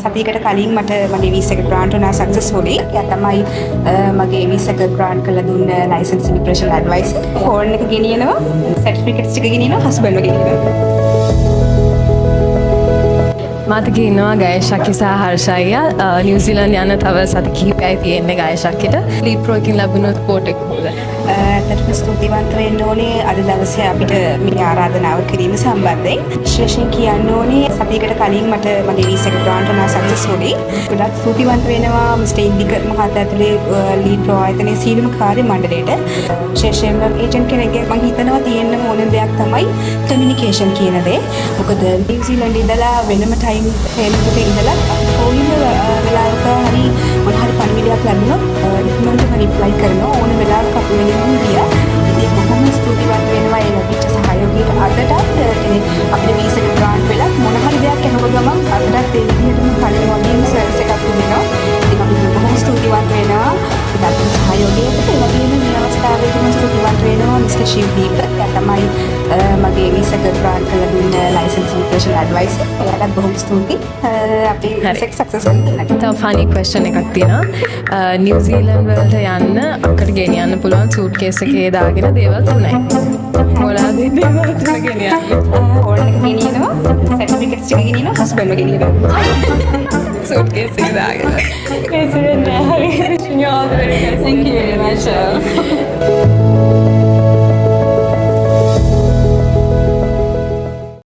සතියකට කලින් මට මගේ වීසා එක ග්‍රාන්ට් වුණා සක්සස්ෆුලි. එයා තමයි මගේ වීසා එක ග්‍රාන්ට් කරලා දුන්න ලයිසන්ස් ඉමිග්‍රේෂන් ඇඩ්වයිසර්. ෆෝන් එක ගෙනියනවා, සර්ටිෆිකේට්ස් ටික ගෙනියනවා, හස්බන්ඩ්ව ගෙනියනවා. මාතක ඉන්නවා ගායශක්කි සහ හර්ෂයියා නිව්සීලන්ත යන තව සති කිහිපයයි තියෙන්නේ ගායශක්කිට ලීප්‍රෝ එකකින් ලැබුණු ස්පෝට් එක මොකද? ඇත්තටම ස්තුතිවන්ත වෙන්න ඕනේ අද දවසේ අපිට මේ ආරාධනාව කිරීම සම්බන්ධයෙන්. විශේෂයෙන් කියන්න ඕනේ සතියකට කලින් මට මගේ වීසා එක ග්‍රාන්ට් වුණා සක්සස්ෆුලි. ගොඩක් ස්තුතිවන්ත වෙනවා මිස්ටර් ඉන්දික මහතා ඇතුලේ ලීප්‍රෝ ආයතනයේ සීලම කාර්ය මණ්ඩලයට. විශේෂයෙන්ම ඒජන්ට් කෙනෙක්ගේ මම හිතනවා තියෙන්න ඕන දෙයක් තමයි කමියුනිකේෂන් කියන දේ. මොකද නිව්සීලන්ත ඉඳලා වෙනම ටයිම් ෆ්‍රේම් එකක ඉඳලා ඕනම වෙලාවක හරි මොන හරි පණිවිඩයක් ලැබුණොත් ඉක්මනටම රිප්ලයි කරනවා ඕන වෙලාවක අපි වෙනින් ගියා. ඉතින් බොහොම ස්තුතිවන්ත වෙනවා ඒ ලැබිච්ච සහයෝගයට. අදටත් කෙනෙක් අපිට වීසා එක ග්‍රාන්ට් වෙලා මොන හරි දෙයක් අහුව ගමන් අදටත් ඒ විදිහටම කලින් වගේම සර්විස් එකක් දුන්නා. ඉතින් අපි බොහොම ස්තුතිවන්ත වෙනවා අපේ සහයෝගයට. ඒ වගේම මේ අවස්ථාවේදීම ස්තුතිවන්ත වෙනවා මිස්ටර් ශිවදීප. එයා තමයි මගේ වීසා එක ග්‍රාන්ට් කරලා දුන්න ලයිසන්ස් ඉමිග්‍රේෂන් ඇඩ්වයිසර්. එයාටත් බොහොම ස්තුතියි. අපි වීසා එක සක්සස්ෆුල් කරලා. තව ෆනි ක්වෙස්චන් එකක් තියෙනවා. නිව්සීලන්ත වලට යන්න අක්කට ගෙනියන්න පුළුවන් සූට් කේස් එකේ දාගෙන දේවල් තුනයි. මොනවාද දේවල් තුන ගෙනියන්නේ? ෆෝන් එක ගෙනියනවා, සර්ටිෆිකේට්ස් ටික ගෙනියනවා, හස්බන්ඩ්ව ගෙනියනවා. සූට් කේස් එකේ දාගෙන. Yes, very nice. Thank you very much.